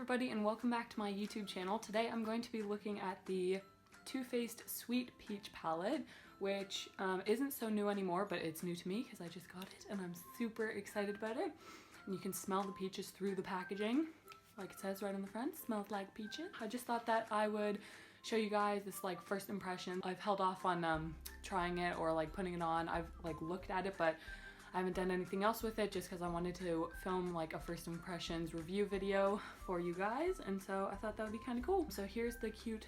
everybody and welcome back to my YouTube channel. Today I'm going to be looking at the Too Faced Sweet Peach palette, which isn't so new anymore, but it's new to me because I just got it and I'm super excited about it. And you can smell the peaches through the packaging, like it says right on the front, smells like peaches. I just thought that I would show you guys this like first impression. I've held off on trying it or like putting it on. I've like looked at it, but I haven't done anything else with it just because I wanted to film like a first impressions review video for you guys, and so I thought that would be kind of cool. So here's the cute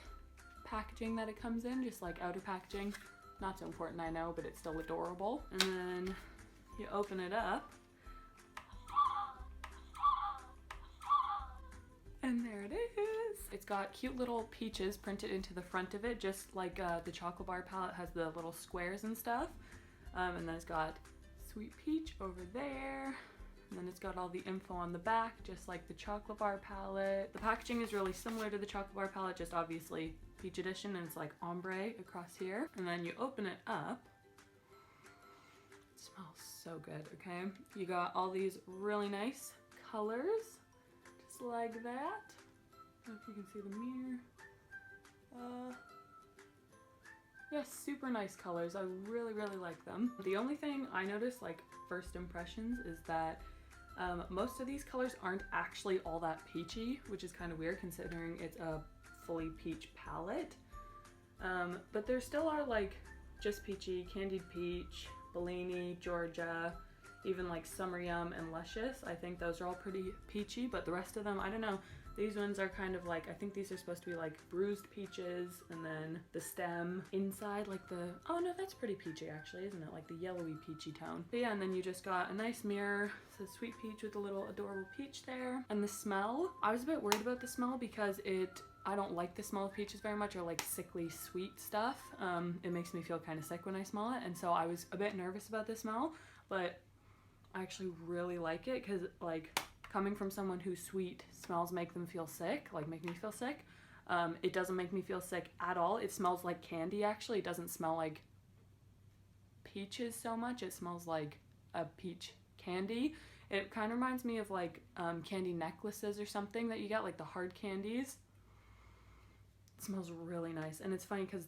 packaging that it comes in, just like outer packaging. Not so important, I know, but it's still adorable. And then you open it up. And there it is. It's got cute little peaches printed into the front of it, just like the chocolate bar palette has the little squares and stuff. And then it's got Sweet Peach over there, and then it's got all the info on the back, just like the chocolate bar palette. The packaging is really similar to the chocolate bar palette, just obviously peach edition, and it's like ombre across here. And then you open it up. It smells so good, okay? You got all these really nice colors, just like that. I don't know if you can see the mirror. Yes, super nice colors. I really like them. The only thing I noticed, like first impressions, is that most of these colors aren't actually all that peachy, which is kind of weird considering it's a fully peach palette. But there still are like just peachy, candied peach, Bellini, Georgia, even like Summer Yum and Luscious. I think those are all pretty peachy, but the rest of them, I don't know. These ones are kind of like, I think these are supposed to be like bruised peaches, and then the stem inside like the, oh no, that's pretty peachy actually, isn't it? Like the yellowy peachy tone. But yeah, and then you just got a nice mirror. It says Sweet Peach with a little adorable peach there. And the smell, I was a bit worried about the smell because I don't like the smell of peaches very much, or like sickly sweet stuff. It makes me feel kind of sick when I smell it, and so I was a bit nervous about the smell, but I actually really like it because like, coming from someone whose sweet smells make them feel sick, like make me feel sick, it doesn't make me feel sick at all. It smells like candy actually. It doesn't smell like peaches so much. It smells like a peach candy. It kind of reminds me of like candy necklaces or something that you get, like the hard candies. It smells really nice, and it's funny because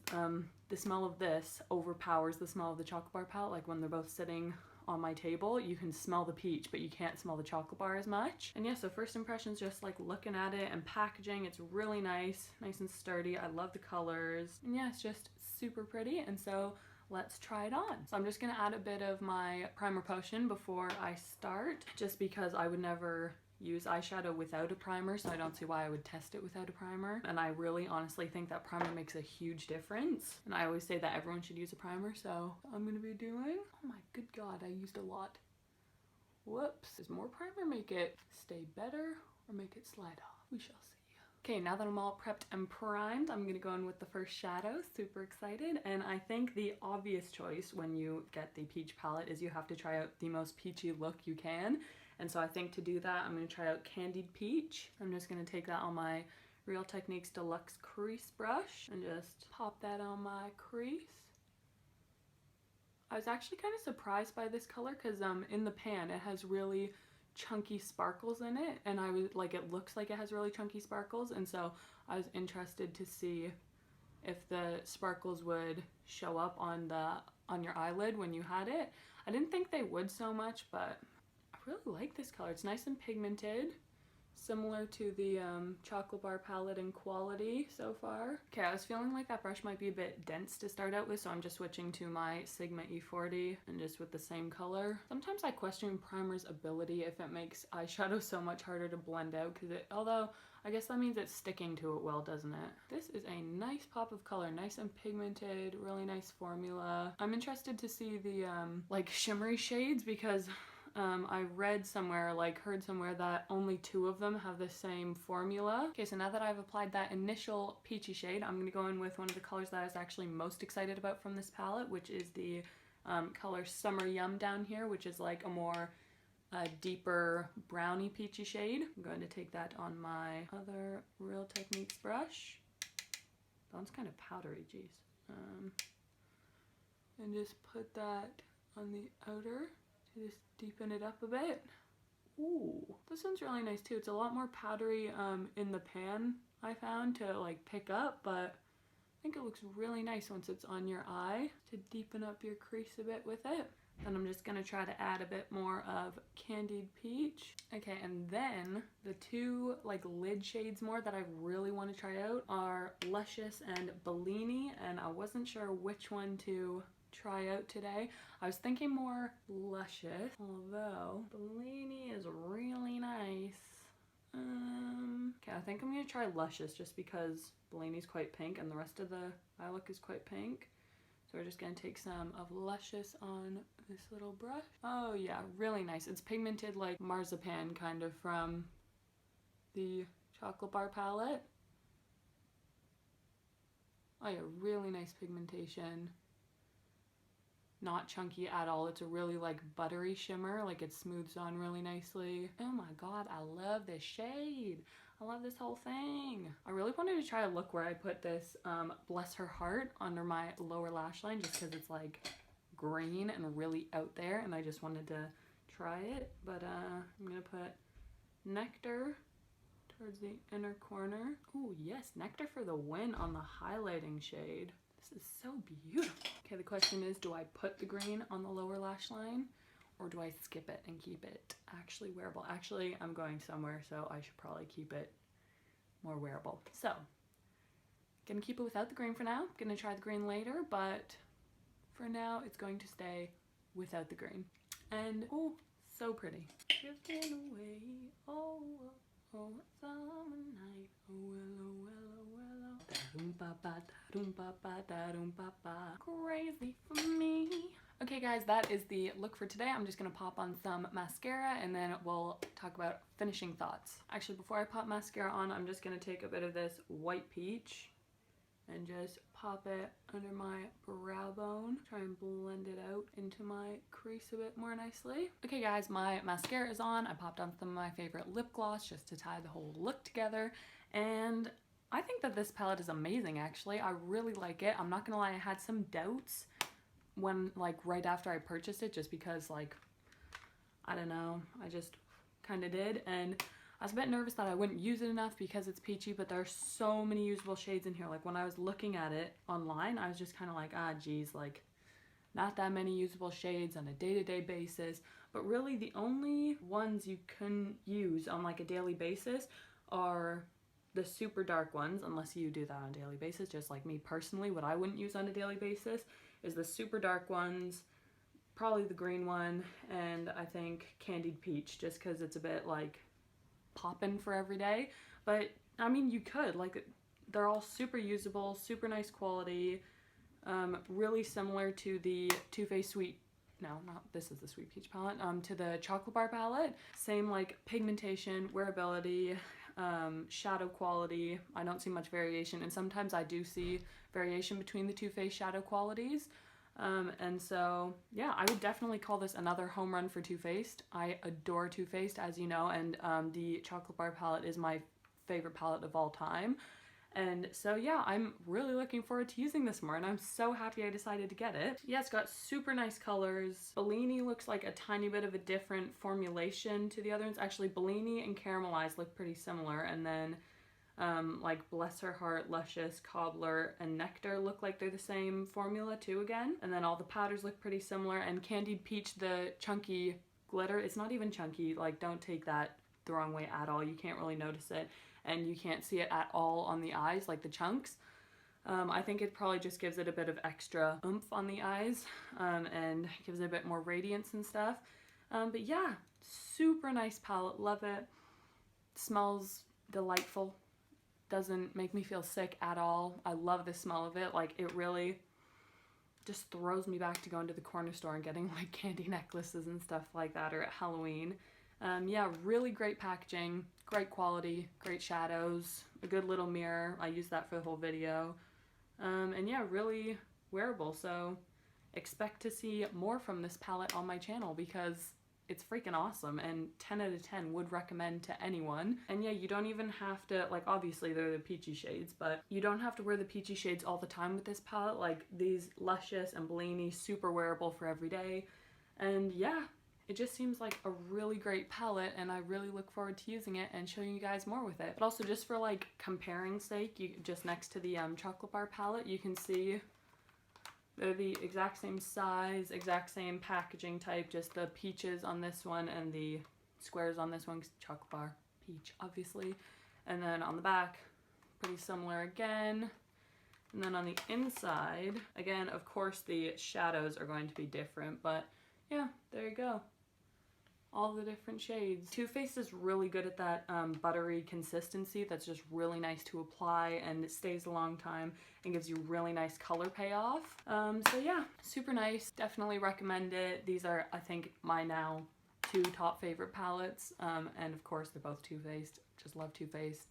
the smell of this overpowers the smell of the chocolate bar palette. Like when they're both sitting on my table, you can smell the peach, but you can't smell the chocolate bar as much. And yeah, so first impressions, just like looking at it and packaging, it's really nice and sturdy. I love the colors, and yeah, it's just super pretty. And so let's try it on. So I'm just gonna add a bit of my primer potion before I start, just because I would never use eyeshadow without a primer, so I don't see why I would test it without a primer. And I really honestly think that primer makes a huge difference, and I always say that everyone should use a primer, so I'm gonna be doing, oh my good god, I used a lot. Whoops. Does more primer make it stay better or make it slide off? We shall see. Okay, now that I'm all prepped and primed, I'm gonna go in with the first shadow. Super excited. And I think the obvious choice when you get the peach palette is you have to try out the most peachy look you can. And so I think to do that, I'm going to try out Candied Peach. I'm just going to take that on my Real Techniques Deluxe crease brush and just pop that on my crease. I was actually kind of surprised by this color because in the pan it has really chunky sparkles in it, and I was like, it looks like it has really chunky sparkles, and so I was interested to see if the sparkles would show up on your eyelid when you had it. I didn't think they would so much, but I really like this color. It's nice and pigmented, similar to the chocolate bar palette in quality so far. Okay, I was feeling like that brush might be a bit dense to start out with, so I'm just switching to my Sigma E40 and just with the same color. Sometimes I question primer's ability if it makes eyeshadow so much harder to blend out, because although I guess that means it's sticking to it well, doesn't it? This is a nice pop of color, nice and pigmented, really nice formula. I'm interested to see the like shimmery shades, because I read somewhere, like heard somewhere, that only 2 of them have the same formula. Okay, so now that I've applied that initial peachy shade, I'm gonna go in with one of the colors that I was actually most excited about from this palette, which is the color Summer Yum down here, which is like a more deeper browny peachy shade. I'm going to take that on my other Real Techniques brush. That one's kind of powdery, geez. And just put that on the outer to just deepen it up a bit. Ooh, this one's really nice too. It's a lot more powdery in the pan, I found, to like pick up, but I think it looks really nice once it's on your eye to deepen up your crease a bit with it. Then I'm just gonna try to add a bit more of Candied Peach. Okay, and then the two like lid shades more that I really want to try out are Luscious and Bellini, and I wasn't sure which one to try out today. I was thinking more Luscious, although Bellini is really nice. Okay, I think I'm gonna try Luscious just because Bellini's quite pink and the rest of the eye look is quite pink. So we're just gonna take some of Luscious on this little brush. Oh yeah, really nice. It's pigmented like marzipan kind of from the Chocolate Bar palette. Oh yeah, really nice pigmentation. Not chunky at all. It's a really like buttery shimmer, like it smooths on really nicely. Oh my god, I love this shade. I love this whole thing. I really wanted to try a look where I put this Bless Her Heart under my lower lash line just because it's like green and really out there and I just wanted to try it. But I'm gonna put Nectar towards the inner corner. Oh yes, Nectar for the win on the highlighting shade. This is so beautiful. Okay, the question is, do I put the green on the lower lash line or do I skip it and keep it actually wearable? Actually, I'm going somewhere, so I should probably keep it more wearable. So, gonna keep it without the green for now. Gonna try the green later, but for now, it's going to stay without the green. And, oh, so pretty. Drifting away, oh, oh, summer night, oh, willow, willow, willow. Da-dum-ba-ba, da-dum-ba-ba, da-dum-ba-ba. Crazy for me. Okay guys, that is the look for today. I'm just gonna pop on some mascara and then we'll talk about finishing thoughts. Actually, before I pop mascara on, I'm just gonna take a bit of this white peach and just pop it under my brow bone. Try and blend it out into my crease a bit more nicely. Okay guys, my mascara is on. I popped on some of my favorite lip gloss just to tie the whole look together. And I think that this palette is amazing actually. I really like it. I'm not gonna lie, I had some doubts when like right after I purchased it just because like, I don't know, I just kind of did. And I was a bit nervous that I wouldn't use it enough because it's peachy, but there's so many usable shades in here. Like when I was looking at it online, I was just kind of like, ah, geez, like not that many usable shades on a day-to-day basis. But really the only ones you can use on like a daily basis are the super dark ones, unless you do that on a daily basis. Just like me personally, what I wouldn't use on a daily basis is the super dark ones, probably the green one, and I think Candied Peach, just because it's a bit like poppin' for every day. But I mean, you could, like, they're all super usable, super nice quality, really similar to the Too Faced Sweet, no, not this is the Sweet Peach palette, to the Chocolate Bar palette. Same like pigmentation, wearability, shadow quality. I don't see much variation, and sometimes I do see variation between the Too Faced shadow qualities. And so, yeah, I would definitely call this another home run for Too Faced. I adore Too Faced, as you know, and the Chocolate Bar palette is my favorite palette of all time. And so, yeah, I'm really looking forward to using this more, and I'm so happy I decided to get it. Yeah, it's got super nice colors. Bellini looks like a tiny bit of a different formulation to the other ones. Actually, Bellini and Caramelized look pretty similar, and then like Bless Her Heart, Luscious, Cobbler, and Nectar look like they're the same formula too again. And then all the powders look pretty similar, and Candied Peach, the chunky glitter, it's not even chunky, like don't take that the wrong way at all. You can't really notice it, and you can't see it at all on the eyes, like the chunks. I think it probably just gives it a bit of extra oomph on the eyes, and gives it a bit more radiance and stuff. But yeah, super nice palette, love it. Smells delightful. Doesn't make me feel sick at all. I love the smell of it. Like, it really just throws me back to going to the corner store and getting like candy necklaces and stuff like that, or at Halloween. Yeah, really great packaging, great quality, great shadows, a good little mirror. I used that for the whole video. And yeah, really wearable. So expect to see more from this palette on my channel because it's freaking awesome, and 10 out of 10 would recommend to anyone. And yeah, you don't even have to, like, obviously they're the peachy shades, but you don't have to wear the peachy shades all the time with this palette. Like, these Luscious and Bellini, super wearable for every day. And yeah, it just seems like a really great palette, and I really look forward to using it and showing you guys more with it. But also just for like comparing sake, you just next to the chocolate bar palette, you can see they're the exact same size, exact same packaging type, just the peaches on this one and the squares on this one, chocolate bar, peach, obviously. And then on the back, pretty similar again. And then on the inside, again, of course, the shadows are going to be different, but yeah, there you go. All the different shades. Too Faced is really good at that buttery consistency that's just really nice to apply, and it stays a long time and gives you really nice color payoff. So yeah, super nice. Definitely recommend it. These are, I think, my now 2 top favorite palettes, and of course they're both Too Faced. Just love Too Faced.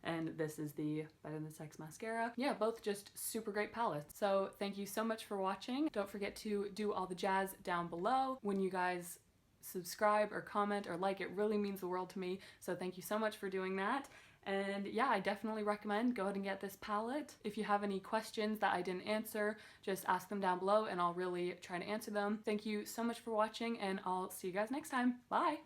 And this is the Better Than Sex mascara. Yeah, both just super great palettes. So thank you so much for watching. Don't forget to do all the jazz down below. When you guys subscribe or comment or like, it really means the world to me. So thank you so much for doing that. And yeah, I definitely recommend go ahead and get this palette. If you have any questions that I didn't answer, just ask them down below and I'll really try to answer them. Thank you so much for watching, and I'll see you guys next time. Bye!